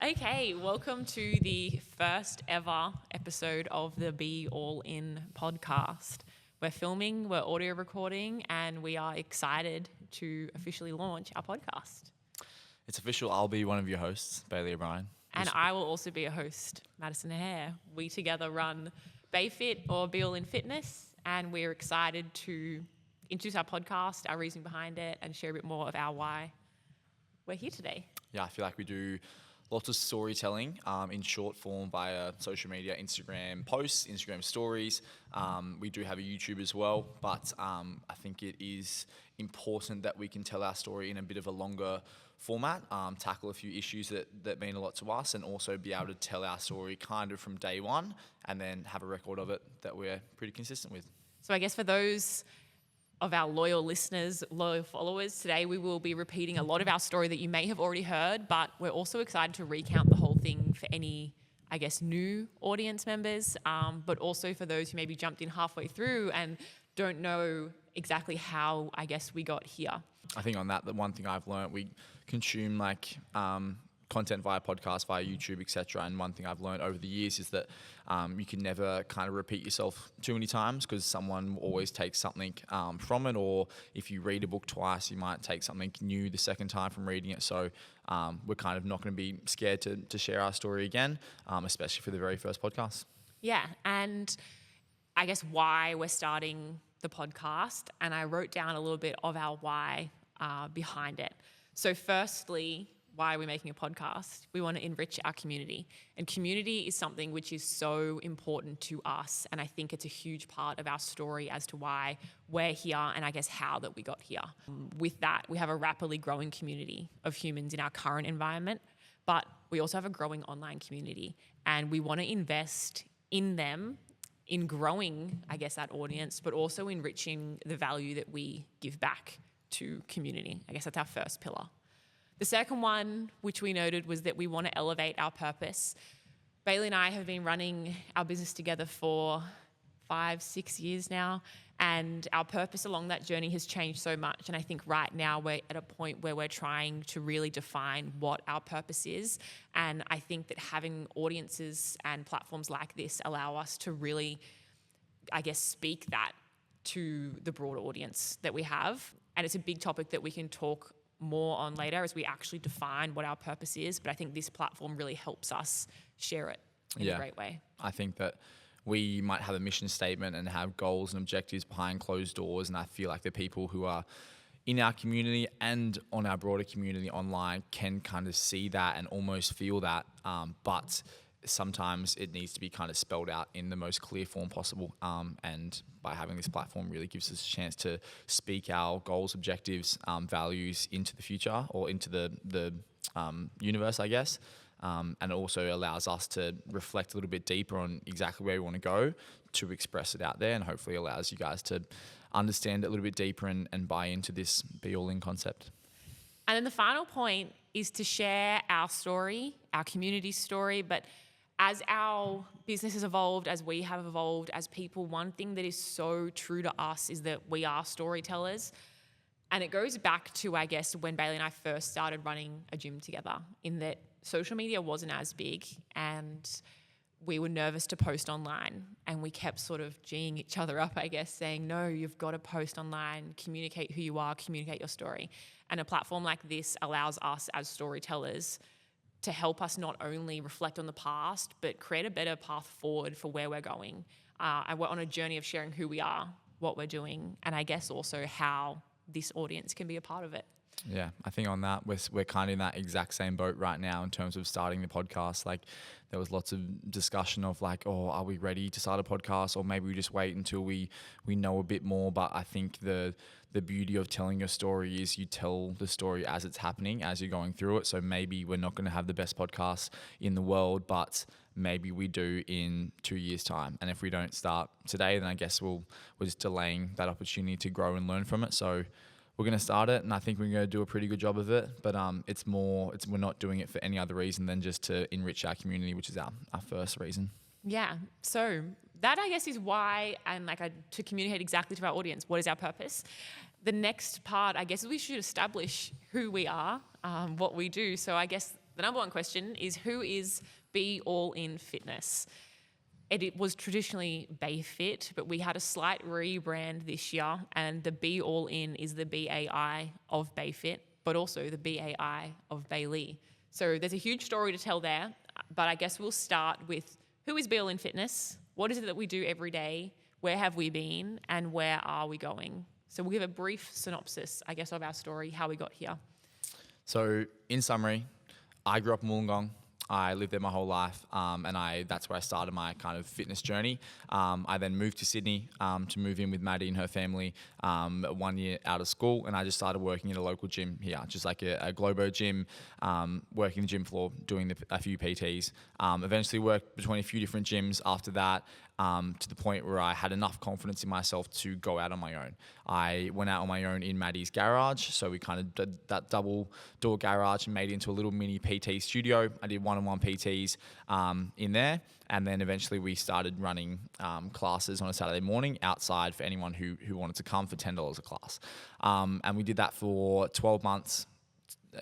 Okay, welcome to the first ever episode of the Be All In podcast. We're filming, we're audio recording, and we are excited to officially launch our podcast. It's official. I'll be one of your hosts, Bailey O'Brien. And I will also be a host, Madison Hare. We together run BayFit or Be All In Fitness, and we're excited to introduce our podcast, our reason behind it, and share a bit more of our why we're here today. Yeah, I feel like we do lots of storytelling in short form via social media, Instagram posts, Instagram stories. We do have a YouTube as well, but I think it is important that we can tell our story in a bit of a longer format, tackle a few issues that mean a lot to us, and also be able to tell our story kind of from day one and then have a record of it that we're pretty consistent with. So I guess for those of our loyal listeners, loyal followers, today we will be repeating a lot of our story that you may have already heard, but we're also excited to recount the whole thing for any, I guess, new audience members, but also for those who maybe jumped in halfway through and don't know exactly how, I guess, we got here. I think on that, the one thing I've learned, we consume content via podcast, via YouTube, etc. And one thing I've learned over the years is that you can never kind of repeat yourself too many times, because someone always takes something from it. Or if you read a book twice, you might take something new the second time from reading it. So we're kind of not going to be scared to share our story again, especially for the very first podcast. Yeah, and I guess why we're starting the podcast, and I wrote down a little bit of our why behind it. So firstly, why are we making a podcast? We want to enrich our community. And community is something which is so important to us. And I think it's a huge part of our story as to why we're here and I guess how that we got here. With that, we have a rapidly growing community of humans in our current environment, but we also have a growing online community. And we want to invest in them, in growing, I guess, that audience, but also enriching the value that we give back to community. I guess that's our first pillar. The second one, which we noted, was that we want to elevate our purpose. Bailey and I have been running our business together for 5-6 years now, and our purpose along that journey has changed so much. And I think right now we're at a point where we're trying to really define what our purpose is. And I think that having audiences and platforms like this allow us to really, I guess, speak that to the broader audience that we have. And it's a big topic that we can talk more on later as we actually define what our purpose is. But I think this platform really helps us share it in a great way. I think that we might have a mission statement and have goals and objectives behind closed doors. And I feel like the people who are in our community and on our broader community online can kind of see that and almost feel that. But sometimes it needs to be kind of spelled out in the most clear form possible. And by having this platform really gives us a chance to speak our goals, objectives, values into the future or into the universe, I guess. And it also allows us to reflect a little bit deeper on exactly where we want to go, to express it out there, and hopefully allows you guys to understand it a little bit deeper and buy into this Be All In concept. And then the final point is to share our story, our community story, but as our business has evolved, as we have evolved as people, one thing that is so true to us is that we are storytellers. And it goes back to, I guess, when Bailey and I first started running a gym together, in that social media wasn't as big and we were nervous to post online, and we kept sort of G'ing each other up, I guess, saying, no, you've got to post online, communicate who you are, communicate your story. And a platform like this allows us as storytellers to help us not only reflect on the past, but create a better path forward for where we're going. And we're on a journey of sharing who we are, what we're doing, and I guess also how this audience can be a part of it. Yeah, I think on that, we're kind of in that exact same boat right now in terms of starting the podcast. Like, there was lots of discussion of like, oh, are we ready to start a podcast, or maybe we just wait until we know a bit more. But I think the beauty of telling your story is you tell the story as it's happening, as you're going through it. So maybe we're not going to have the best podcast in the world, but maybe we do in 2 years' time. And if we don't start today, then I guess we're just delaying that opportunity to grow and learn from it. So we're going to start it, and I think we're going to do a pretty good job of it. But we're not doing it for any other reason than just to enrich our community, which is our first reason. Yeah. So that, I guess, is why, and to communicate exactly to our audience, what is our purpose? The next part, I guess, is we should establish who we are, what we do. So I guess the number one question is, who is Be All In Fitness? It was traditionally BayFit, but we had a slight rebrand this year, and the Be All In is the BAI of BayFit, but also the BAI of Bailey. So there's a huge story to tell there, but I guess we'll start with, who is Be All In Fitness? What is it that we do every day? Where have we been? And where are we going? So we'll give a brief synopsis, I guess, of our story, how we got here. So in summary, I grew up in Wollongong. I lived there my whole life, and that's where I started my kind of fitness journey. I then moved to Sydney to move in with Maddie and her family 1 year out of school, and I just started working at a local gym here, just like a Globo gym, working the gym floor, doing a few PTs. Eventually worked between a few different gyms after that, to the point where I had enough confidence in myself to go out on my own. I went out on my own in Maddie's garage, so we kind of did that double door garage and made it into a little mini PT studio. I did one-on-one PTs in there, and then eventually we started running classes on a Saturday morning outside for anyone who wanted to come for $10 a class. And we did that for 12 months.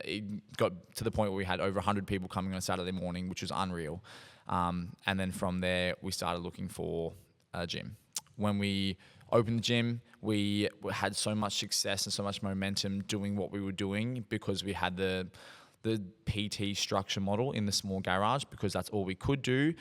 It got to the point where we had over 100 people coming on a Saturday morning, which was unreal. And then from there, we started looking for a gym. When we opened the gym, we had so much success and so much momentum doing what we were doing because we had the PT structure model in the small garage, because that's all we could do.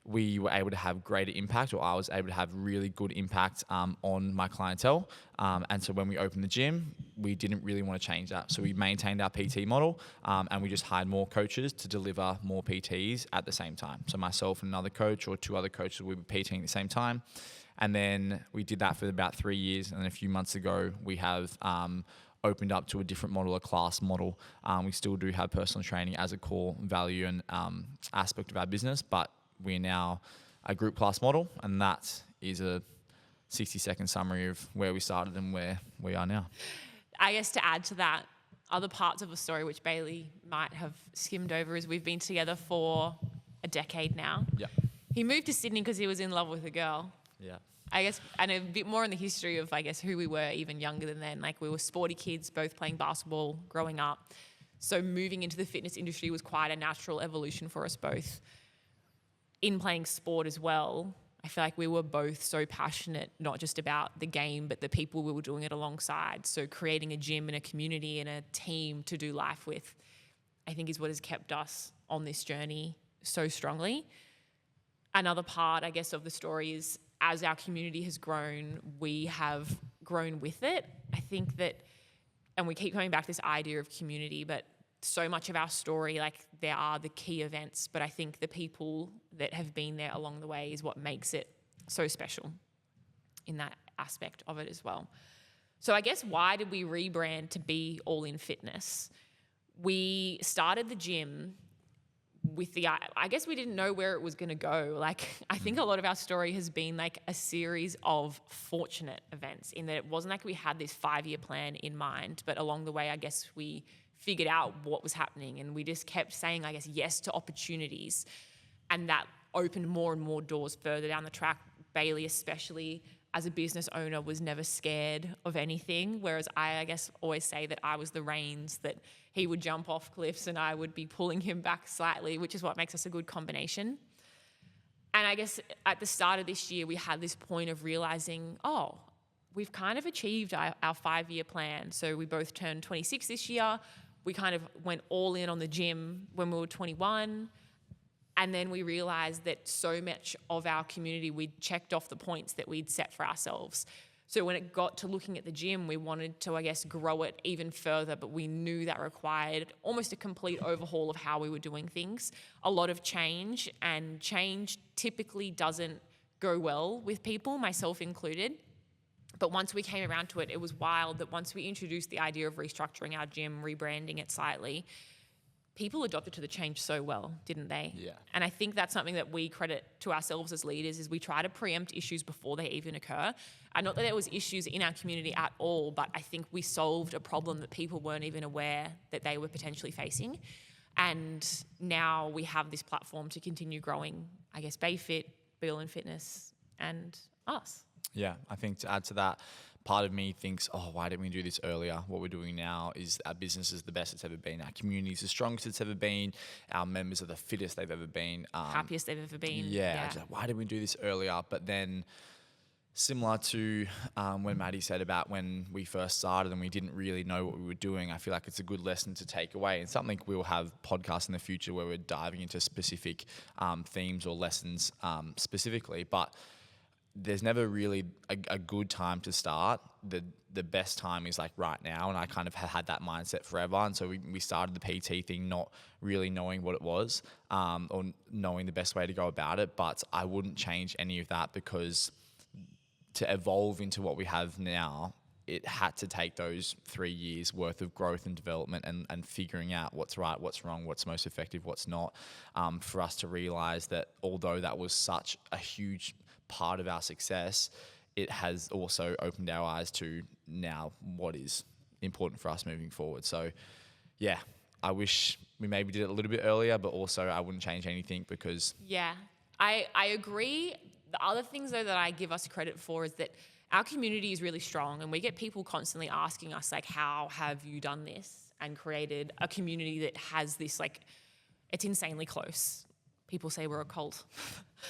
We were able to have greater impact, or I was able to have really good impact on my clientele. And so when we opened the gym, we didn't really want to change that. So we maintained our PT model, and we just hired more coaches to deliver more PTs at the same time. So myself and another coach, or two other coaches, we were PTing at the same time. And then we did that for about 3 years. And then a few months ago, we have opened up to a different model, a class model. We still do have personal training as a core value and aspect of our business, but we are now a group class model, and that is a 60-second summary of where we started and where we are now. I guess to add to that, other parts of the story which Bailey might have skimmed over is we've been together for a decade now. Yeah. He moved to Sydney because he was in love with a girl. Yeah. I guess, and a bit more in the history of, I guess, who we were even younger than then. Like, we were sporty kids, both playing basketball growing up. So moving into the fitness industry was quite a natural evolution for us both. In playing sport as well, I feel like we were both so passionate, not just about the game, but the people we were doing it alongside. So creating a gym and a community and a team to do life with, I think, is what has kept us on this journey so strongly. Another part, I guess, of the story is, as our community has grown, we have grown with it. I think that, and we keep coming back to this idea of community, but so much of our story, like, there are the key events, but I think the people that have been there along the way is what makes it so special in that aspect of it as well. So I guess, why did we rebrand to Be All In Fitness? We started the gym with I guess we didn't know where it was going to go. Like, I think a lot of our story has been like a series of fortunate events, in that it wasn't like we had this 5-year plan in mind, but along the way, I guess we figured out what was happening, and we just kept saying, I guess, yes to opportunities, and that opened more and more doors further down the track. Bailey, especially as a business owner, was never scared of anything, whereas I guess always say that I was the reins, that he would jump off cliffs and I would be pulling him back slightly, which is what makes us a good combination. And I guess at the start of this year, we had this point of realizing, we've kind of achieved our 5-year plan. So we both turned 26 this year. We kind of went all in on the gym when we were 21. And then we realized that so much of our community, we'd checked off the points that we'd set for ourselves. So when it got to looking at the gym, we wanted to, I guess, grow it even further, but we knew that required almost a complete overhaul of how we were doing things. A lot of change, and change typically doesn't go well with people, myself included. But once we came around to it, it was wild that once we introduced the idea of restructuring our gym, rebranding it slightly, people adopted to the change so well, didn't they? Yeah. And I think that's something that we credit to ourselves as leaders, is we try to preempt issues before they even occur. And not that there was issues in our community at all, but I think we solved a problem that people weren't even aware that they were potentially facing. And now we have this platform to continue growing, I guess, BayFit, Be All In Fitness, and us. Yeah, I think to add to that, part of me thinks, oh, why didn't we do this earlier? What we're doing now is our business is the best it's ever been. Our community is the strongest it's ever been. Our members are the fittest they've ever been. Happiest they've ever been. Yeah. Just like, why didn't we do this earlier? But then similar to when Maddie said about when we first started and we didn't really know what we were doing, I feel like it's a good lesson to take away, and something we'll have podcasts in the future where we're diving into specific themes or lessons specifically. But there's never really a good time to start. The best time is like right now, and I kind of had that mindset forever. And so we started the PT thing not really knowing what it was or knowing the best way to go about it. But I wouldn't change any of that, because to evolve into what we have now, it had to take those 3 years worth of growth and development and figuring out what's right, what's wrong, what's most effective, what's not, for us to realize that although that was such a huge part of our success, it has also opened our eyes to now what is important for us moving forward. So yeah, I wish we maybe did it a little bit earlier, but also I wouldn't change anything because... Yeah, I agree. The other things though that I give us credit for is that our community is really strong, and we get people constantly asking us like, how have you done this and created a community that has this, like, it's insanely close. People say we're a cult.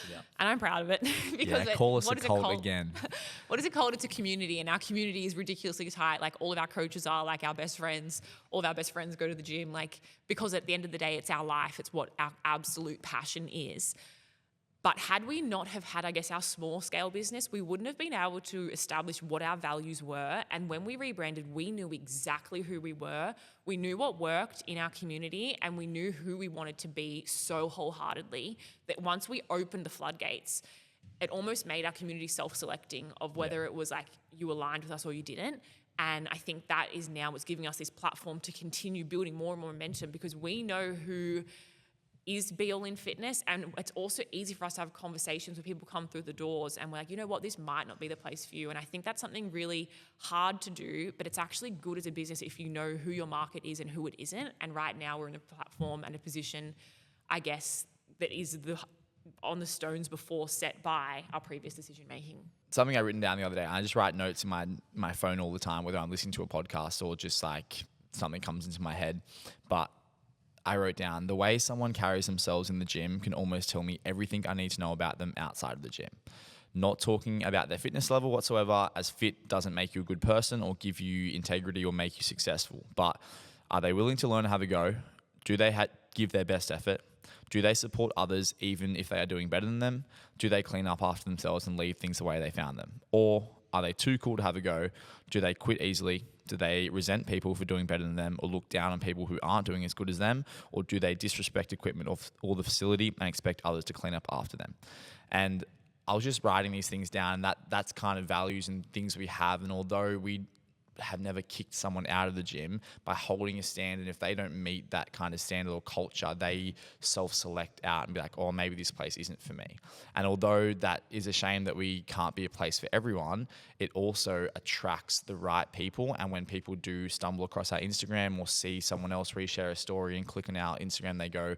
Yeah. And I'm proud of it. Because call us a cult again. What is a cult? It's a community, and our community is ridiculously tight. Like, all of our coaches are like our best friends. All of our best friends go to the gym, like, because at the end of the day, it's our life. It's what our absolute passion is. But had we not have had, I guess, our small scale business, we wouldn't have been able to establish what our values were. And when we rebranded, we knew exactly who we were. We knew what worked in our community, and we knew who we wanted to be so wholeheartedly that once we opened the floodgates, it almost made our community self-selecting of whether it was like you aligned with us or you didn't. And I think that is now what's giving us this platform to continue building more and more momentum, because we know who is be all in fitness, and it's also easy for us to have conversations where people come through the doors and we're like, you know what, this might not be the place for you. And I think that's something really hard to do, but it's actually good as a business if you know who your market is and who it isn't. And right now we're in a platform and a position, I guess, that is on the stones before set by our previous decision making. Something I written down the other day, I just write notes in my phone all the time, whether I'm listening to a podcast or just like something comes into my head. But I wrote down, the way someone carries themselves in the gym can almost tell me everything I need to know about them outside of the gym. Not talking about their fitness level whatsoever, as fit doesn't make you a good person or give you integrity or make you successful. But are they willing to learn and have a go? Do they give their best effort? Do they support others even if they are doing better than them? Do they clean up after themselves and leave things the way they found them? Or are they too cool to have a go? Do they quit easily? Do they resent people for doing better than them or look down on people who aren't doing as good as them? Or do they disrespect equipment or the facility and expect others to clean up after them? And I was just writing these things down. That's kind of values and things we have. And although we have never kicked someone out of the gym, by holding a standard, if they don't meet that kind of standard or culture, they self-select out and be like, oh, maybe this place isn't for me. And although that is a shame that we can't be a place for everyone, it also attracts the right people. And when people do stumble across our Instagram or see someone else reshare a story and click on our Instagram, they go,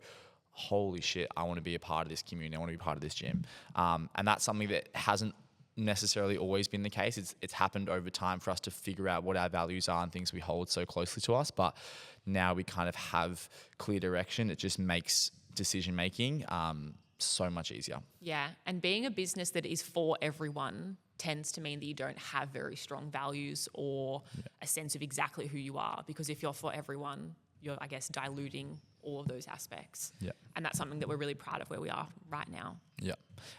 holy shit, I want to be a part of this community. I want to be part of this gym. And that's something that hasn't necessarily always been the case. It's happened over time for us to figure out what our values are and things we hold so closely to us. But now we kind of have clear direction. It just makes decision making so much easier. Yeah, and being a business that is for everyone tends to mean that you don't have very strong values or a sense of exactly who you are, because if you're for everyone, you're, I guess, diluting all of those aspects. Yeah. And that's something that we're really proud of where we are right now. Yeah.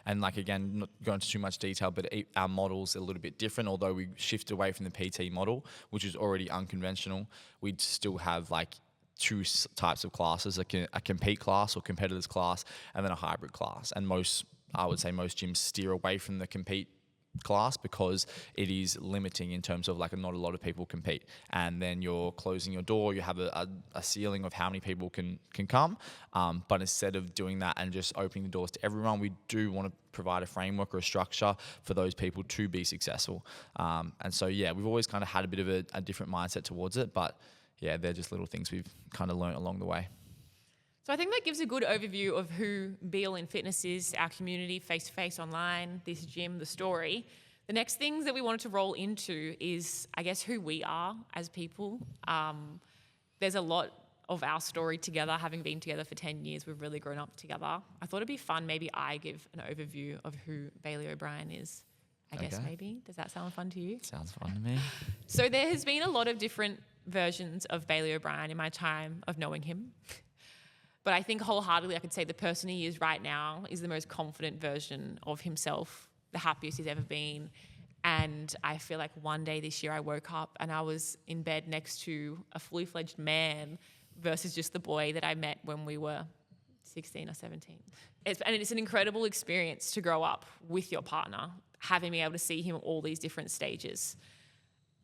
And like, again, not going into too much detail, but our model's a little bit different. Although we shifted away from the PT model, which is already unconventional, we'd still have like two types of classes, a compete class or competitors class, and then a hybrid class. And I would say most gyms steer away from the compete class because it is limiting in terms of like not a lot of people compete, and then you're closing your door. You have a ceiling of how many people can come, but instead of doing that and just opening the doors to everyone, we do want to provide a framework or a structure for those people to be successful. And so yeah, we've always kind of had a bit of a different mindset towards it, but yeah, they're just little things we've kind of learned along the way. So I think that gives a good overview of who Be All In Fitness is, our community, face-to-face, online, this gym, the story. The next things that we wanted to roll into is, I guess, who we are as people. There's a lot of our story together, having been together for 10 years. We've really grown up together. I thought it'd be fun, maybe I give an overview of who Bailey O'Brien is. I guess maybe. Does that sound fun to you? Sounds fun to me. So there has been a lot of different versions of Bailey O'Brien in my time of knowing him. But I think wholeheartedly I could say the person he is right now is the most confident version of himself, the happiest he's ever been. And I feel like one day this year I woke up and I was in bed next to a fully fledged man versus just the boy that I met when we were 16 or 17. It's an incredible experience to grow up with your partner, having been able to see him at all these different stages.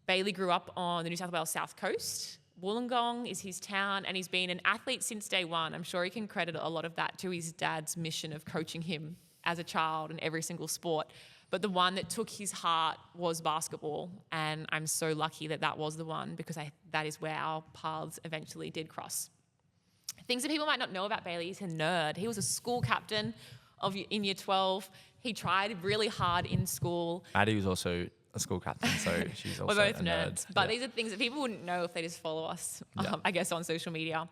Bailey grew up on the New South Wales South Coast. Wollongong is his town, and he's been an athlete since day one. I'm sure he can credit a lot of that to his dad's mission of coaching him as a child in every single sport. But the one that took his heart was basketball, and I'm so lucky that that was the one because that is where our paths eventually did cross. Things that people might not know about Bailey, he's a nerd. He was a school captain in year 12. He tried really hard in school. Maddie was also a school captain, so she's also We're both a nerds. nerd. But these are things that people wouldn't know if they just follow us, I guess, on social media.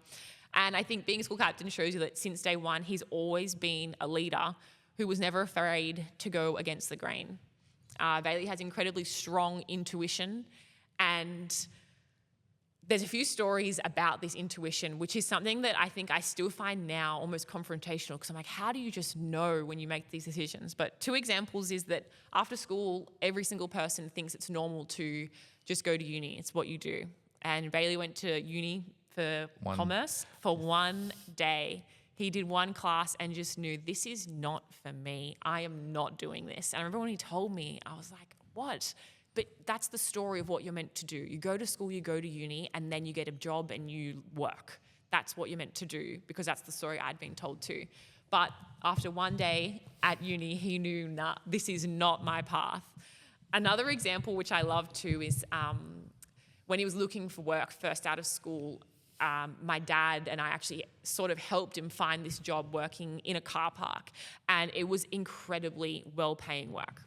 And I think being a school captain shows you that since day one, he's always been a leader who was never afraid to go against the grain. Bailey has incredibly strong intuition, and there's a few stories about this intuition, which is something that I think I still find now almost confrontational because I'm like, how do you just know when you make these decisions? But two examples is that after school, every single person thinks it's normal to just go to uni. It's what you do. And Bailey went to uni for commerce for one day. He did one class and just knew, this is not for me. I am not doing this. And I remember when he told me, I was like, what? But that's the story of what you're meant to do. You go to school, you go to uni, and then you get a job and you work. That's what you're meant to do because that's the story I'd been told too. But after one day at uni, he knew, nah, this is not my path. Another example, which I love too, is when he was looking for work first out of school, my dad and I actually sort of helped him find this job working in a car park. And it was incredibly well-paying work.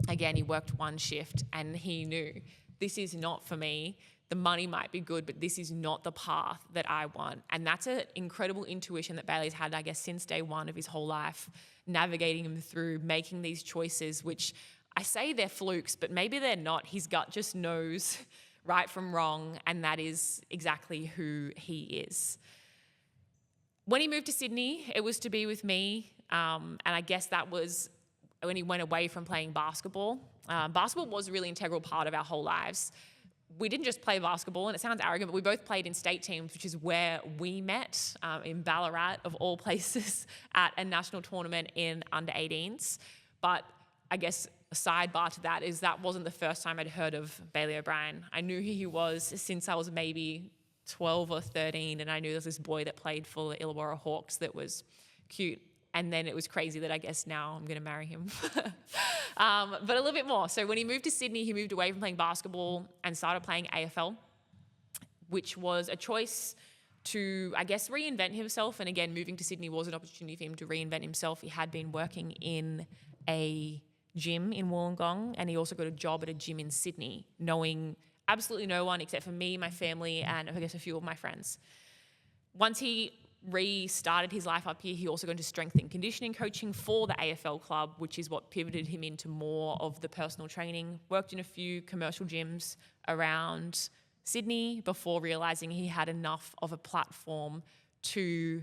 Again, he worked one shift and he knew, this is not for me. The money might be good, but this is not the path that I want. And that's an incredible intuition that Bailey's had, I guess, since day one of his whole life, navigating him through making these choices, which I say they're flukes, but maybe they're not. His gut just knows right from wrong, and that is exactly who he is. When he moved to Sydney, it was to be with me, and I guess that was when he went away from playing basketball. Basketball was a really integral part of our whole lives. We didn't just play basketball, and it sounds arrogant, but we both played in state teams, which is where we met, in Ballarat, of all places, at a national tournament in under-18s. But I guess a sidebar to that is that wasn't the first time I'd heard of Bailey O'Brien. I knew who he was since I was maybe 12 or 13, and I knew there was this boy that played for the Illawarra Hawks that was cute. And then it was crazy that I guess now I'm going to marry him. But a little bit more. So when he moved to Sydney, he moved away from playing basketball and started playing AFL, which was a choice to, I guess, reinvent himself. And again, moving to Sydney was an opportunity for him to reinvent himself. He had been working in a gym in Wollongong, and he also got a job at a gym in Sydney, knowing absolutely no one except for me, my family, and I guess a few of my friends. Once he restarted his life up here, he also got into strength and conditioning coaching for the AFL club, which is what pivoted him into more of the personal training. Worked in a few commercial gyms around Sydney before realising he had enough of a platform to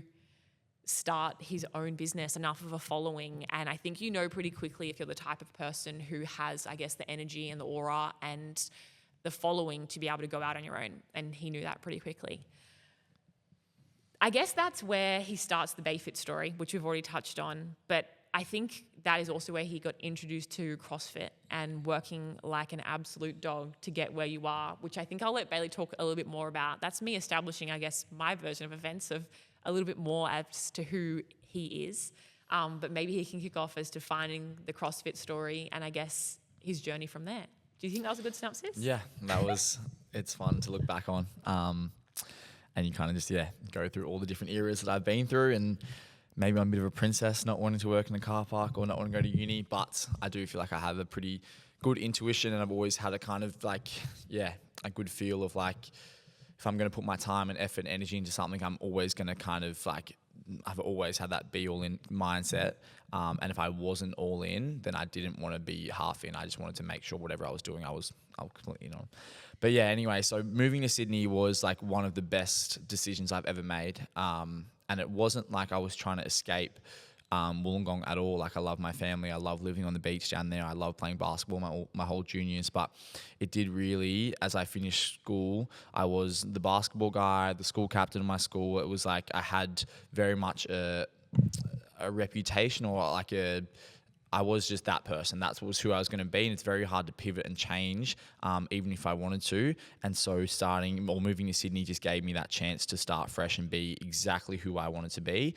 start his own business, enough of a following. And I think you know pretty quickly if you're the type of person who has, I guess, the energy and the aura and the following to be able to go out on your own. And he knew that pretty quickly. I guess that's where he starts the Bayfit story, which we've already touched on. But I think that is also where he got introduced to CrossFit and working like an absolute dog to get where you are, which I think I'll let Bailey talk a little bit more about. That's me establishing, I guess, my version of events of a little bit more as to who he is. But maybe he can kick off as to finding the CrossFit story and I guess his journey from there. Do you think that was a good synopsis? Yeah, it's fun to look back on. And you kind of just, go through all the different eras that I've been through. And maybe I'm a bit of a princess, not wanting to work in a car park or not wanting to go to uni, but I do feel like I have a pretty good intuition, and I've always had a kind of like, a good feel of like, if I'm going to put my time and effort and energy into something, I'm always going to kind of like, I've always had that be all in mindset. And if I wasn't all in, then I didn't want to be half in. I just wanted to make sure whatever I was doing, I was completely in on. But yeah, anyway, so moving to Sydney was like one of the best decisions I've ever made. And it wasn't like I was trying to escape Wollongong at all. Like, I love my family. I love living on the beach down there. I love playing basketball my whole juniors. But it did really, as I finished school, I was the basketball guy, the school captain of my school. It was like I had very much a reputation, or like I was just that person. That was who I was going to be. And it's very hard to pivot and change, even if I wanted to. And so moving to Sydney just gave me that chance to start fresh and be exactly who I wanted to be,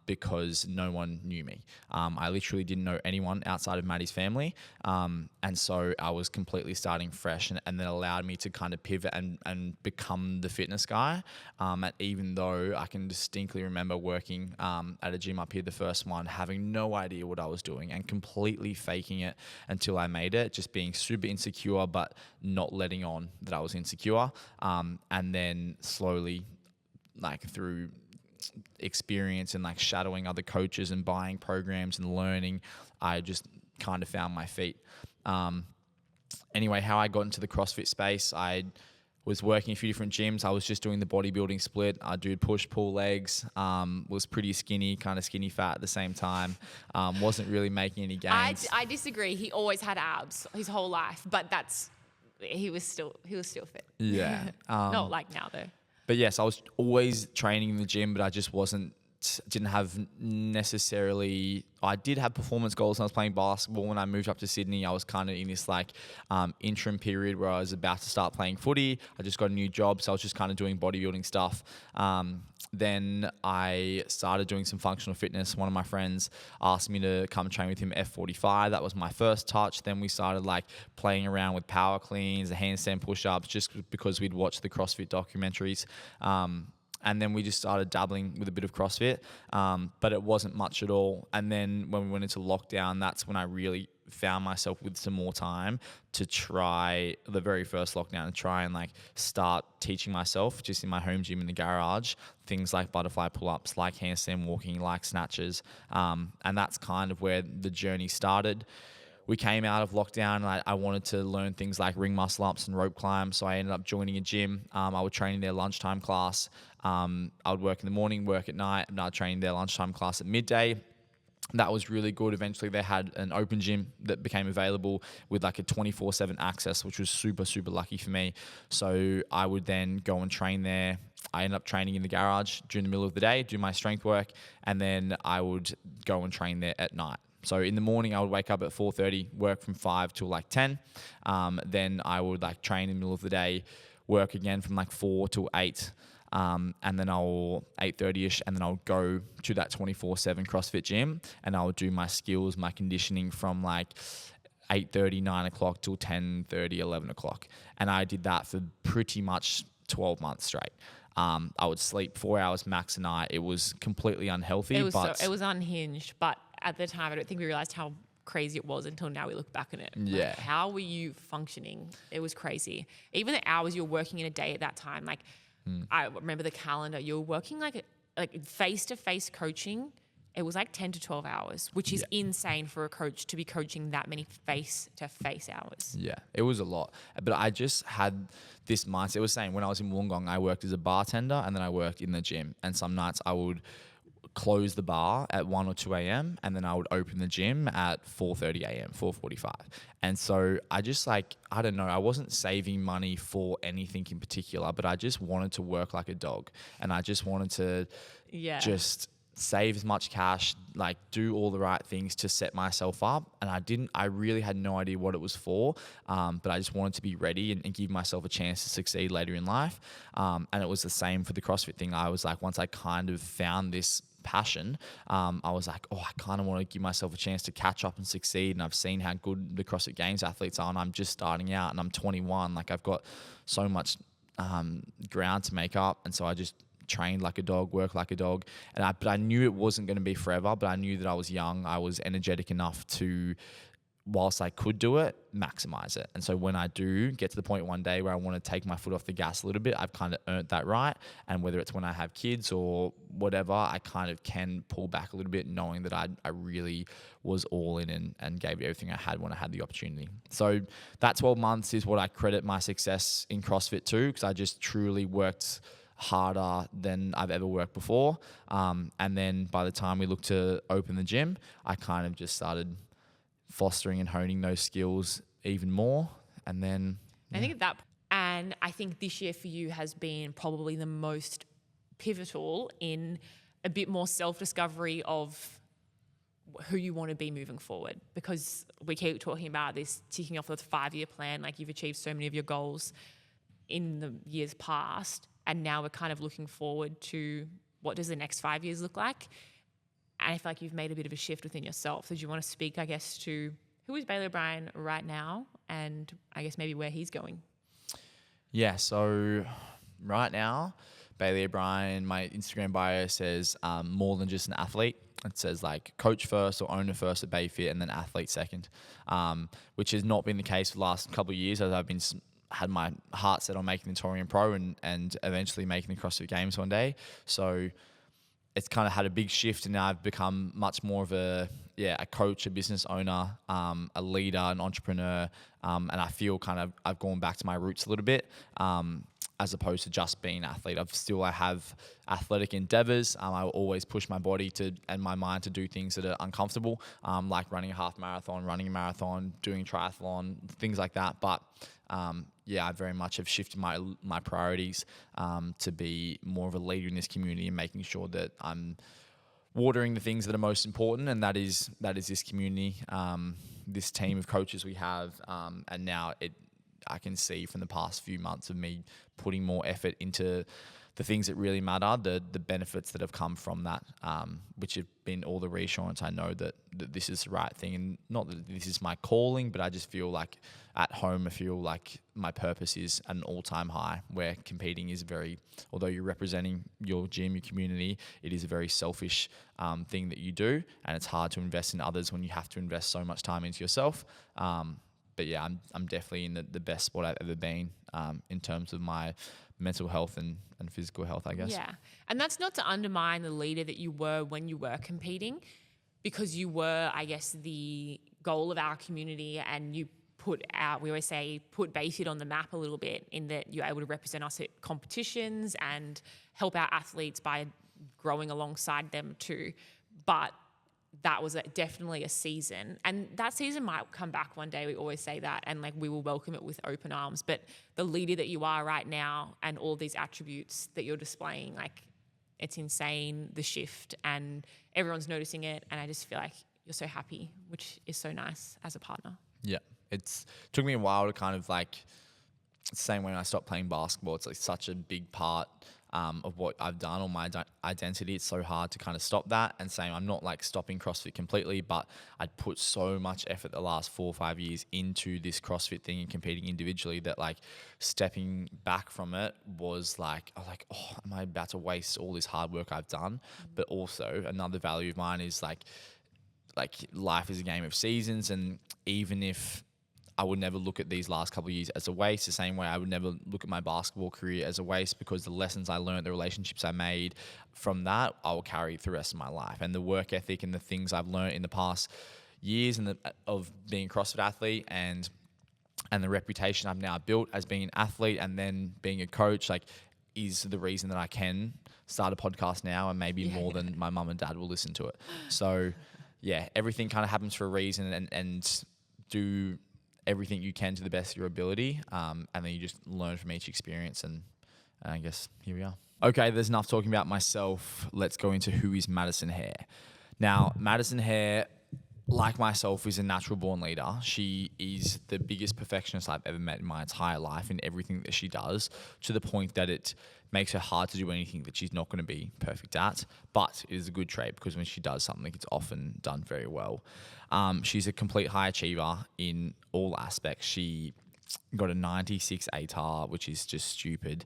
because no one knew me. I literally didn't know anyone outside of Maddie's family. And so I was completely starting fresh, and that allowed me to kind of pivot and become the fitness guy. And even though I can distinctly remember working at a gym up here, the first one, having no idea what I was doing and completely faking it until I made it, just being super insecure, but not letting on that I was insecure. And then slowly, like through experience and like shadowing other coaches and buying programs and learning, I just kind of found my feet. Anyway, how I got into the CrossFit space, I was working a few different gyms. I was just doing the bodybuilding split. I did push, pull, legs. Was pretty skinny, kind of skinny fat at the same time. Wasn't really making any gains. I disagree. He always had abs his whole life, but he was still fit. Yeah. Not like now though. But yes, I was always training in the gym, but I just didn't have necessarily. I did have performance goals when I was playing basketball. When I moved up to Sydney, I was kind of in this like interim period where I was about to start playing footy. I just got a new job, so I was just kind of doing bodybuilding stuff. Then I started doing some functional fitness. One of my friends asked me to come train with him F45. That was my first touch. Then we started like playing around with power cleans, the handstand push-ups, just because we'd watched the CrossFit documentaries. And then we just started dabbling with a bit of CrossFit, but it wasn't much at all. And then when we went into lockdown, that's when I really found myself with some more time to try the very first lockdown and try and like start teaching myself just in my home gym in the garage, things like butterfly pull-ups, like handstand walking, like snatches. And that's kind of where the journey started. We came out of lockdown and I wanted to learn things like ring muscle ups and rope climb. So I ended up joining a gym. I would train in their lunchtime class. I would work in the morning, work at night, and I'd train their lunchtime class at midday. That was really good. Eventually they had an open gym that became available with like a 24/7 access, which was super, super lucky for me. So I would then go and train there. I ended up training in the garage during the middle of the day, do my strength work, and then I would go and train there at night. So in the morning, I would wake up at 4:30, work from 5 till like 10. Then I would like train in the middle of the day, work again from like 4 till 8. And then 8:30ish, and then I'll go to that 24/7 CrossFit gym, and I'll do my skills, my conditioning from like 8:30, 9 o'clock till 10:30, 11 o'clock. And I did that for pretty much 12 months straight. I would sleep 4 hours max a night. It was completely unhealthy. It was unhinged, but at the time, I don't think we realized how crazy it was until now we look back on it. Yeah. Like, how were you functioning? It was crazy. Even the hours you were working in a day at that time, like I remember the calendar, you were working like face-to-face coaching. It was like 10 to 12 hours, which is insane for a coach to be coaching that many face-to-face hours. Yeah, it was a lot. But I just had this mindset. It was saying when I was in Wollongong, I worked as a bartender and then I worked in the gym. And some nights I would close the bar at 1 or 2 a.m. and then I would open the gym at 4:30 a.m., 4:45. And so I just I don't know, I wasn't saving money for anything in particular, but I just wanted to work like a dog. And I just wanted to just save as much cash, like do all the right things to set myself up. And I really had no idea what it was for, but I just wanted to be ready and give myself a chance to succeed later in life. And it was the same for the CrossFit thing. I was like, once I kind of found this passion, I was like, I kind of want to give myself a chance to catch up and succeed. And I've seen how good the CrossFit Games athletes are, and I'm just starting out and I'm 21. Like, I've got so much ground to make up. And so I just trained like a dog, worked like a dog. But I knew it wasn't going to be forever, but I knew that I was young. I was energetic enough to, whilst I could do it, maximize it. And so when I do get to the point one day where I want to take my foot off the gas a little bit, I've kind of earned that right. And whether it's when I have kids or whatever, I kind of can pull back a little bit, knowing that I really was all in and gave everything I had when I had the opportunity. So that 12 months is what I credit my success in CrossFit to, because I just truly worked harder than I've ever worked before. And then by the time we looked to open the gym, I kind of just started fostering and honing those skills even more. And then I think and I think this year for you has been probably the most pivotal in a bit more self-discovery of who you want to be moving forward, because we keep talking about this ticking off the 5-year plan, like you've achieved so many of your goals in the years past, and now we're kind of looking forward to what does the next 5 years look like. And I feel like you've made a bit of a shift within yourself. So do you want to speak, I guess, to who is Bailey O'Brien right now, and I guess maybe where he's going? Yeah, so right now, Bailey O'Brien, my Instagram bio says more than just an athlete. It says like coach first or owner first at Bayfit, and then athlete second, which has not been the case for the last couple of years, as I've had my heart set on making the Torian Pro and eventually making the CrossFit Games one day. So it's kind of had a big shift, and now I've become much more of a coach, a business owner, a leader, an entrepreneur, and I feel kind of I've gone back to my roots a little bit, as opposed to just being an athlete. I have athletic endeavors. I will always push my body and my mind to do things that are uncomfortable, like running a half marathon, running a marathon, doing triathlon, things like that. But I very much have shifted my priorities to be more of a leader in this community and making sure that I'm watering the things that are most important, and that is this community, this team of coaches we have, and now I can see from the past few months of me putting more effort into the things that really matter, the benefits that have come from that, which have been all the reassurance I know that this is the right thing, and not that this is my calling, but I just feel like at home, I feel like my purpose is at an all-time high, where competing is although you're representing your gym, your community, it is a very selfish thing that you do, and it's hard to invest in others when you have to invest so much time into yourself. But yeah, I'm definitely in the best spot I've ever been in terms of my mental health and physical health, I guess. Yeah. And that's not to undermine the leader that you were when you were competing, because you were, I guess, the goal of our community, and you we always say, put Bayfit on the map a little bit, in that you're able to represent us at competitions and help our athletes by growing alongside them too. But that was definitely a season, and that season might come back one day. We always say that, and like we will welcome it with open arms. But the leader that you are right now, and all these attributes that you're displaying, like it's insane, the shift, and everyone's noticing it. And I just feel like you're so happy, which is so nice as a partner. Yeah, it took me a while to kind of like, same when I stopped playing basketball, it's like such a big part of what I've done, or my identity. It's so hard to kind of stop that. And saying I'm not like stopping CrossFit completely, but I'd put so much effort the last 4 or 5 years into this CrossFit thing and competing individually, that like stepping back from it was like, oh, am I about to waste all this hard work I've done? But also another value of mine is like life is a game of seasons, and even if I would never look at these last couple of years as a waste, the same way I would never look at my basketball career as a waste, because the lessons I learned, the relationships I made from that, I will carry through the rest of my life. And the work ethic and the things I've learned in the past years of being a CrossFit athlete, and the reputation I've now built as being an athlete and then being a coach, like, is the reason that I can start a podcast now, and maybe more than my mum and dad will listen to it. So yeah, everything kind of happens for a reason, and do everything you can to the best of your ability, and then you just learn from each experience, and I guess here we are. Okay, there's enough talking about myself. Let's go into who is Madison Hare. Now, Madison Hare, like myself, is a natural born leader. She is the biggest perfectionist I've ever met in my entire life in everything that she does, to the point that it makes her hard to do anything that she's not going to be perfect at. But it is a good trait, because when she does something, it's often done very well. She's a complete high achiever in all aspects. She got a 96 ATAR, which is just stupid.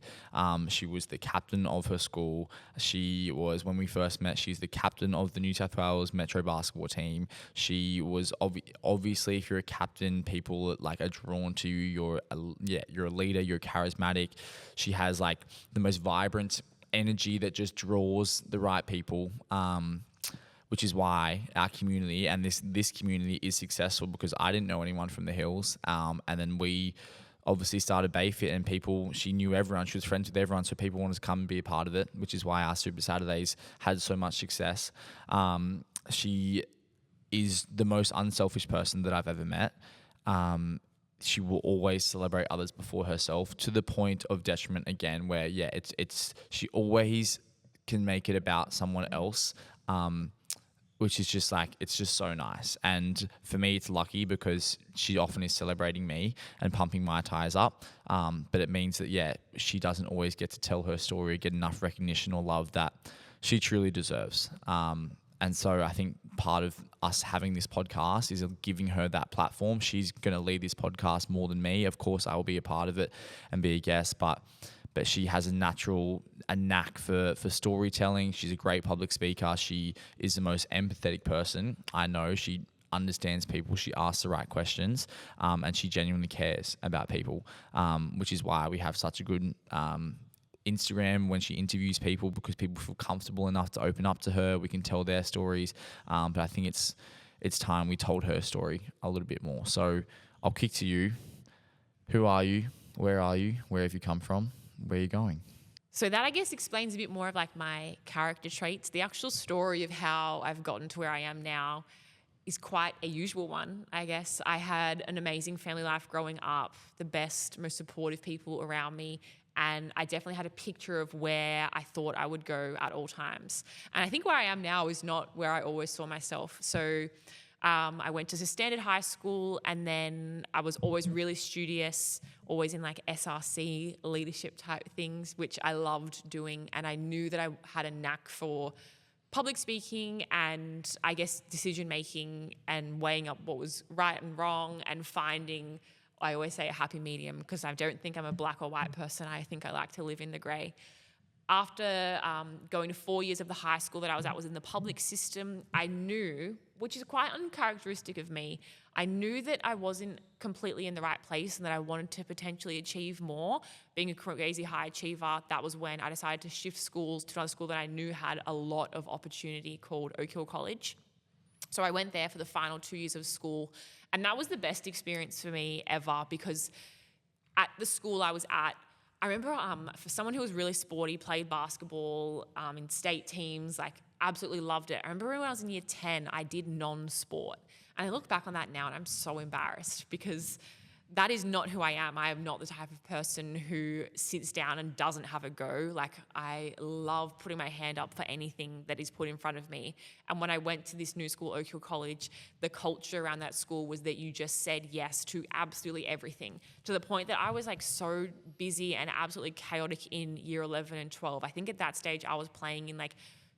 She was the captain of her school. She was, when we first met, she's the captain of the New South Wales Metro basketball team. She was obviously, if you're a captain, people like are drawn to you. You're a leader. You're charismatic. She has like the most vibrant energy that just draws the right people. Which is why our community and this community is successful, because I didn't know anyone from the hills. And then we obviously started Bayfit, and she knew everyone. She was friends with everyone. So people wanted to come and be a part of it, which is why our Super Saturdays had so much success. She is the most unselfish person that I've ever met. She will always celebrate others before herself, to the point of detriment again, where she always can make it about someone else. Which is just like, it's just so nice. And for me, it's lucky because she often is celebrating me and pumping my tires up. But it means that, she doesn't always get to tell her story, get enough recognition or love that she truly deserves. And so I think part of us having this podcast is giving her that platform. She's going to lead this podcast more than me. Of course, I will be a part of it and be a guest, but she has a knack for storytelling. She's a great public speaker. She is the most empathetic person I know. She understands people. She asks the right questions, and she genuinely cares about people, which is why we have such a good Instagram when she interviews people, because people feel comfortable enough to open up to her. We can tell their stories, but I think it's time we told her story a little bit more. So I'll kick to you. Who are you? Where are you? Where have you come from? Where are you going? So that, I guess, explains a bit more of like my character traits. The actual story of how I've gotten to where I am now is quite a usual one, I guess. I had an amazing family life growing up, the best, most supportive people around me, and I definitely had a picture of where I thought I would go at all times. And I think where I am now is not where I always saw myself. So I went to a standard high school, and then I was always really studious, always in like SRC leadership type things, which I loved doing. And I knew that I had a knack for public speaking and, I guess, decision making and weighing up what was right and wrong and finding, I always say, a happy medium, because I don't think I'm a black or white person. I think I like to live in the grey. After going to 4 years of the high school that I was at was in the public system, I knew, which is quite uncharacteristic of me, I knew that I wasn't completely in the right place and that I wanted to potentially achieve more. Being a crazy high achiever, that was when I decided to shift schools to another school that I knew had a lot of opportunity, called Oak Hill College. So I went there for the final 2 years of school, and that was the best experience for me ever, because at the school I was at, I remember for someone who was really sporty, played basketball in state teams, like absolutely loved it. I remember when I was in year 10, I did non-sport. And I look back on that now and I'm so embarrassed, because that is not who I am. I am not the type of person who sits down and doesn't have a go. Like, I love putting my hand up for anything that is put in front of me. And when I went to this new school, Oak Hill College, the culture around that school was that you just said yes to absolutely everything, to the point that I was like so busy and absolutely chaotic in year 11 and 12. I think at that stage I was playing in like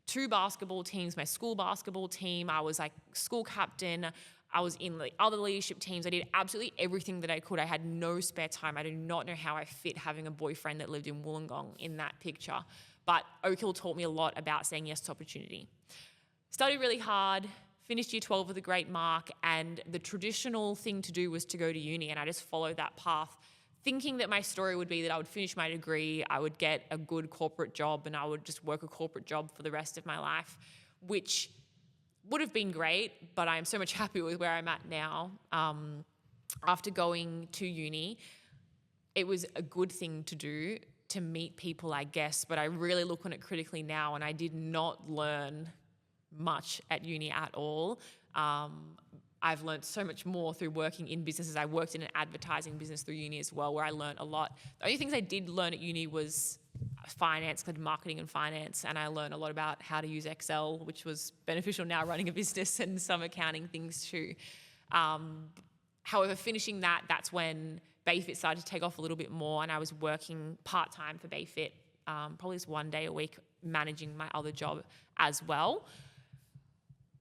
2 basketball teams, my school basketball team. I was like school captain. I was in the other leadership teams. I did absolutely everything that I could. I had no spare time. I do not know how I fit having a boyfriend that lived in Wollongong in that picture. But Oak Hill taught me a lot about saying yes to opportunity. Studied really hard, finished year 12 with a great mark, and the traditional thing to do was to go to uni, and I just followed that path, thinking that my story would be that I would finish my degree, I would get a good corporate job, and I would just work a corporate job for the rest of my life, which would have been great, but I'm so much happier with where I'm at now. After going to uni, it was a good thing to do to meet people, I guess, but I really look on it critically now, and I did not learn much at uni at all. I've learned so much more through working in businesses. I worked in an advertising business through uni as well, where I learned a lot. The only things I did learn at uni was finance, like marketing and finance, and I learned a lot about how to use Excel, which was beneficial now running a business, and some accounting things too. However, finishing that, that's when Bayfit started to take off a little bit more, and I was working part-time for Bayfit, probably just 1 day a week, managing my other job as well.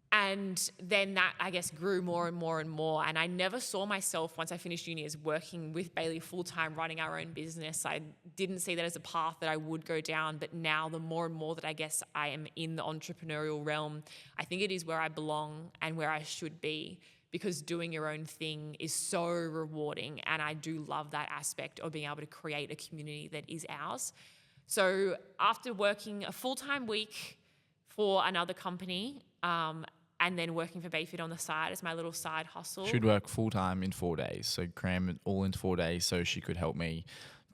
And then that, I guess, grew more and more and more. And I never saw myself, once I finished uni, as working with Bailey full-time, running our own business. I didn't see that as a path that I would go down. But now the more and more that I guess I am in the entrepreneurial realm, I think it is where I belong and where I should be, because doing your own thing is so rewarding. And I do love that aspect of being able to create a community that is ours. So after working a full-time week for another company, and then working for Bayfit on the side as my little side hustle. She'd work full time in 4 days, so cram it all into 4 days so she could help me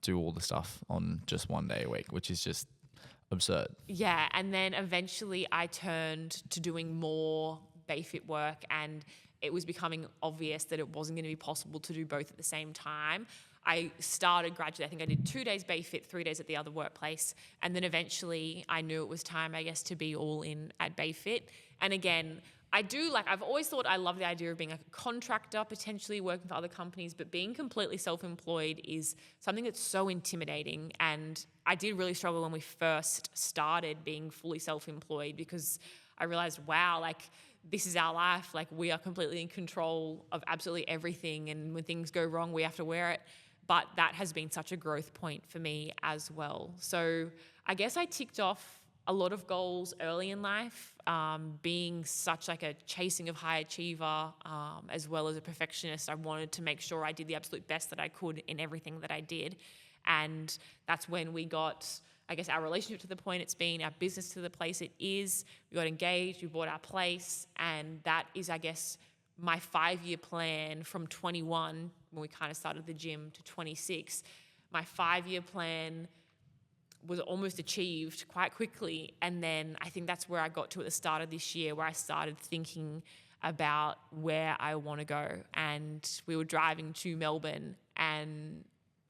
do all the stuff on just 1 day a week, which is just absurd. Yeah, and then eventually I turned to doing more Bayfit work, and it was becoming obvious that it wasn't going to be possible to do both at the same time. I started gradually, I think I did 2 days Bayfit, 3 days at the other workplace. And then eventually I knew it was time, I guess, to be all in at Bayfit. And again, I've always thought I love the idea of being like a contractor, potentially working for other companies, but being completely self-employed is something that's so intimidating. And I did really struggle when we first started being fully self-employed, because I realized, wow, like, this is our life. Like, we are completely in control of absolutely everything. And when things go wrong, we have to wear it. But that has been such a growth point for me as well. So I guess I ticked off a lot of goals early in life, being such like a chasing of high achiever, as well as a perfectionist. I wanted to make sure I did the absolute best that I could in everything that I did. And that's when we got, I guess, our relationship to the point it's been, our business to the place it is. We got engaged, we bought our place. And that is, I guess, my 5-year plan from 21, when we kind of started the gym, to 26. My 5-year plan was almost achieved quite quickly. And then I think that's where I got to at the start of this year, where I started thinking about where I want to go. And we were driving to Melbourne and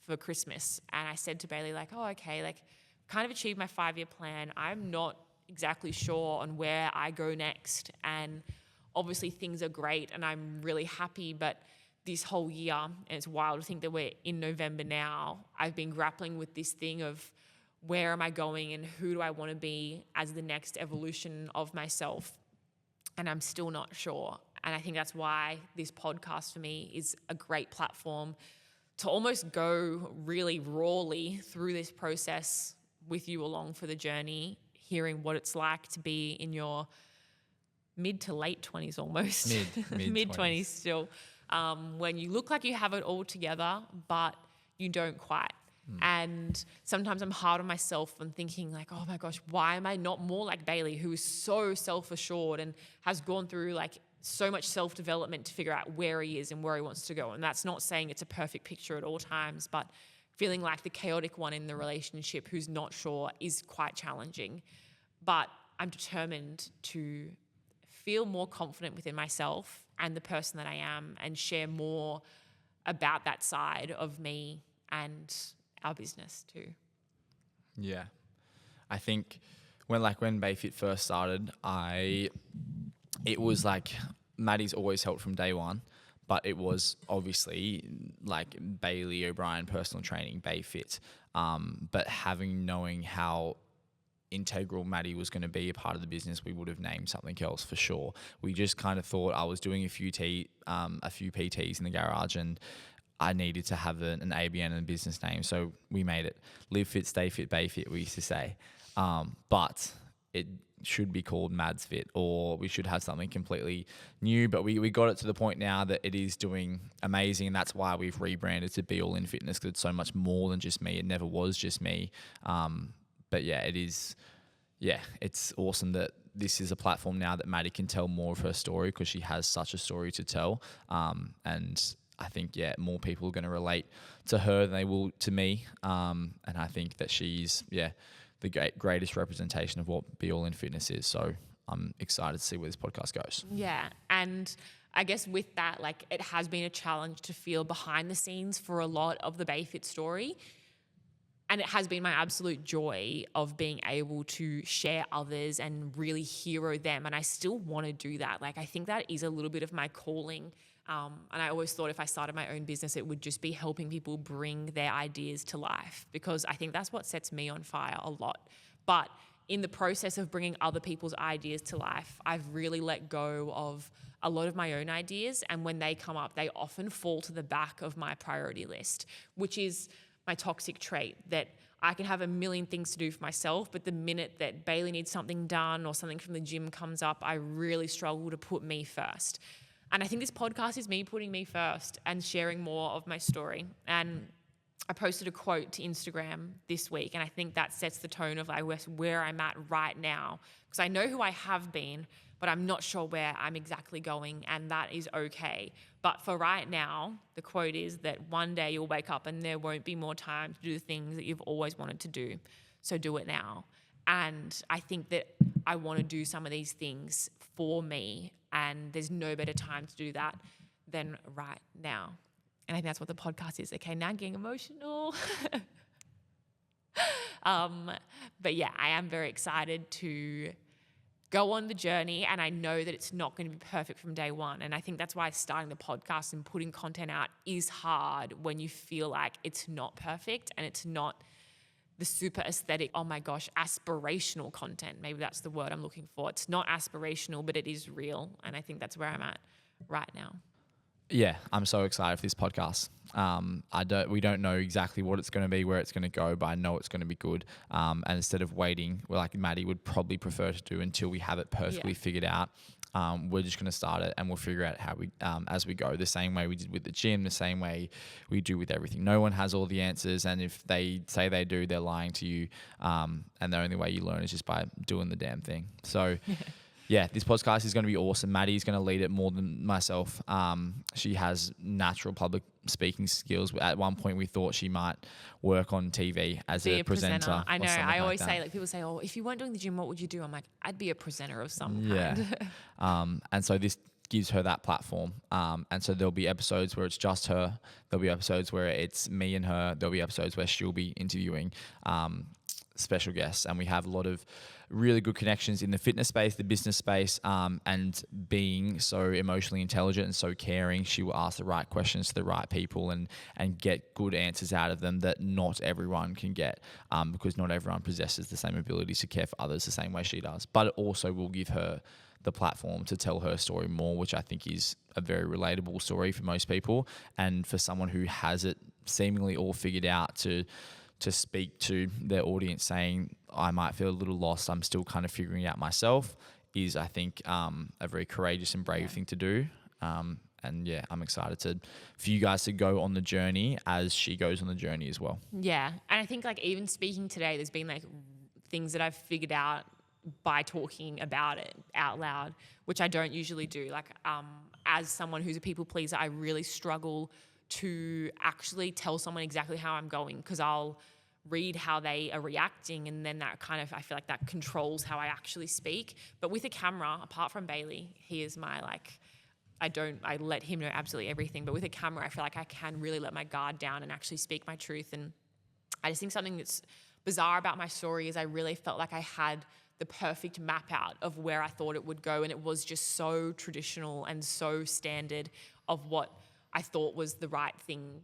for Christmas. And I said to Bailey, like, oh, okay, like, kind of achieved my 5-year plan. I'm not exactly sure on where I go next. And obviously things are great and I'm really happy, but this whole year, and it's wild to think that we're in November now, I've been grappling with this thing of, where am I going and who do I want to be as the next evolution of myself? And I'm still not sure. And I think that's why this podcast for me is a great platform to almost go really rawly through this process with you along for the journey, hearing what it's like to be in your mid to late 20s almost. Mid 20s still. When you look like you have it all together, but you don't quite. And sometimes I'm hard on myself and thinking like, oh my gosh, why am I not more like Bailey, who is so self-assured and has gone through like so much self-development to figure out where he is and where he wants to go. And that's not saying it's a perfect picture at all times, but feeling like the chaotic one in the relationship who's not sure is quite challenging. But I'm determined to feel more confident within myself and the person that I am, and share more about that side of me and our business too. Yeah. I think when Bayfit first started, it was like Maddie's always helped from day one, but it was obviously like Bailey O'Brien personal training, Bayfit. But knowing how integral Maddie was going to be a part of the business, we would have named something else for sure. We just kind of thought, I was doing a few PTs in the garage, and I needed to have an ABN and a business name. So we made it Live Fit, Stay Fit, Bayfit, we used to say. But it should be called Mads Fit, or we should have something completely new. But we got it to the point now that it is doing amazing. And that's why we've rebranded to Be All In Fitness, because it's so much more than just me. It never was just me. But yeah, it is. Yeah, it's awesome that this is a platform now that Maddie can tell more of her story, because she has such a story to tell. And I think, more people are going to relate to her than they will to me. And I think that she's, the greatest representation of what Be All In Fitness is. So I'm excited to see where this podcast goes. Yeah. And I guess with that, like, it has been a challenge to feel behind the scenes for a lot of the Bayfit story. And it has been my absolute joy of being able to share others and really hero them. And I still want to do that. Like, I think that is a little bit of my calling. And I always thought if I started my own business, it would just be helping people bring their ideas to life, because I think that's what sets me on fire a lot. But in the process of bringing other people's ideas to life, I've really let go of a lot of my own ideas. And when they come up, they often fall to the back of my priority list, which is my toxic trait, that I can have a million things to do for myself, but the minute that Bailey needs something done or something from the gym comes up, I really struggle to put me first. And I think this podcast is me putting me first and sharing more of my story. And I posted a quote to Instagram this week, and I think that sets the tone of like where I'm at right now, because I know who I have been, but I'm not sure where I'm exactly going, and that is okay. But for right now, the quote is that one day you'll wake up and there won't be more time to do the things that you've always wanted to do. So do it now. And I think that I want to do some of these things for me, and there's no better time to do that than right now. And I think that's what the podcast is. Okay, now I'm getting emotional. But yeah, I am very excited to go on the journey, and I know that it's not going to be perfect from day one. And I think that's why starting the podcast and putting content out is hard when you feel like it's not perfect and it's not the super aesthetic, oh my gosh, aspirational content. Maybe that's the word I'm looking for. It's not aspirational, but it is real. And I think that's where I'm at right now. Yeah, I'm so excited for this podcast. We don't know exactly what it's going to be, where it's going to go, but I know it's going to be good. And instead of waiting, like Maddie would probably prefer to do until we have it perfectly figured out, we're just going to start it and we'll figure out how we, as we go, the same way we did with the gym, the same way we do with everything. No one has all the answers, and if they say they do, they're lying to you. And the only way you learn is just by doing the damn thing. So. Yeah, this podcast is going to be awesome. Maddie's going to lead it more than myself. She has natural public speaking skills. At one point, we thought she might work on TV as a presenter. I know. I always say, like, people say, oh, if you weren't doing the gym, what would you do? I'm like, I'd be a presenter of some kind. And so this gives her that platform. And so there'll be episodes where it's just her. There'll be episodes where it's me and her. There'll be episodes where she'll be interviewing special guests, and we have a lot of really good connections in the fitness space, the business space, and being so emotionally intelligent and so caring, she will ask the right questions to the right people and get good answers out of them that not everyone can get, because not everyone possesses the same ability to care for others the same way she does. But it also will give her the platform to tell her story more, which I think is a very relatable story for most people, and for someone who has it seemingly all figured out to speak to their audience saying, I might feel a little lost, I'm still kind of figuring it out myself, is, I think, a very courageous and brave thing to do. And yeah, I'm excited for you guys to go on the journey as she goes on the journey as well. Yeah. And I think, like, even speaking today, there's been like things that I've figured out by talking about it out loud, which I don't usually do. Like, as someone who's a people pleaser, I really struggle to actually tell someone exactly how I'm going, because I'll read how they are reacting, and then that kind of, I feel like that controls how I actually speak. But with a camera, apart from Bailey, he is my, like, I let him know absolutely everything. But with a camera, I feel like I can really let my guard down and actually speak my truth. And I just think something that's bizarre about my story is I really felt like I had the perfect map out of where I thought it would go. And it was just so traditional and so standard of what I thought was the right thing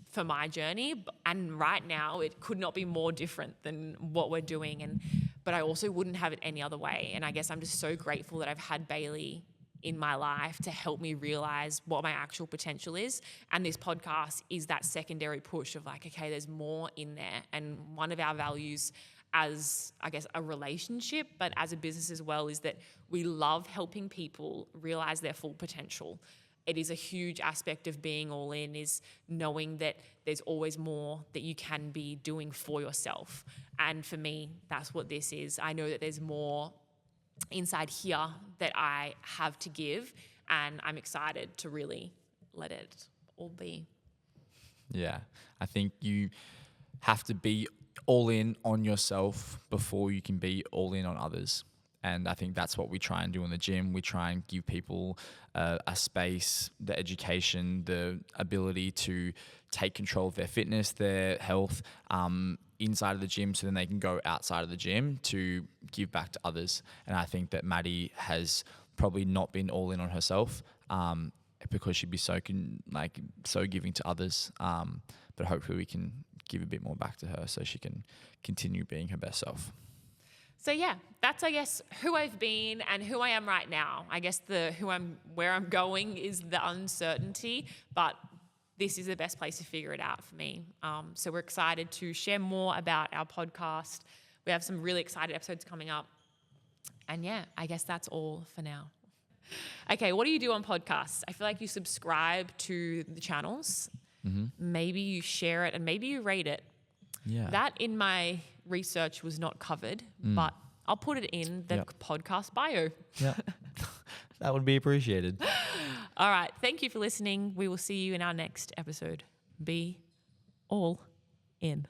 for my journey. And right now it could not be more different than what we're doing. But I also wouldn't have it any other way. And I guess I'm just so grateful that I've had Bailey in my life to help me realize what my actual potential is. And this podcast is that secondary push of like, okay, there's more in there. And one of our values as, I guess, a relationship, but as a business as well, is that we love helping people realize their full potential. It is a huge aspect of being all in, is knowing that there's always more that you can be doing for yourself. And for me, that's what this is. I know that there's more inside here that I have to give, and I'm excited to really let it all be. Yeah, I think you have to be all in on yourself before you can be all in on others. And I think that's what we try and do in the gym. We try and give people a space, the education, the ability to take control of their fitness, their health, inside of the gym, so then they can go outside of the gym to give back to others. And I think that Maddie has probably not been all in on herself, because she'd be so giving to others. But hopefully we can give a bit more back to her so she can continue being her best self. So yeah, that's I guess who I've been and who I am right now. I guess where I'm going is the uncertainty, but this is the best place to figure it out for me. So we're excited to share more about our podcast. We have some really excited episodes coming up. And yeah, I guess that's all for now. Okay, what do you do on podcasts? I feel like you subscribe to the channels. Maybe you share it and maybe you rate it. Yeah. That in my research was not covered, but I'll put it in the podcast bio. Yeah. That would be appreciated. All right. Thank you for listening. We will see you in our next episode. Be all in.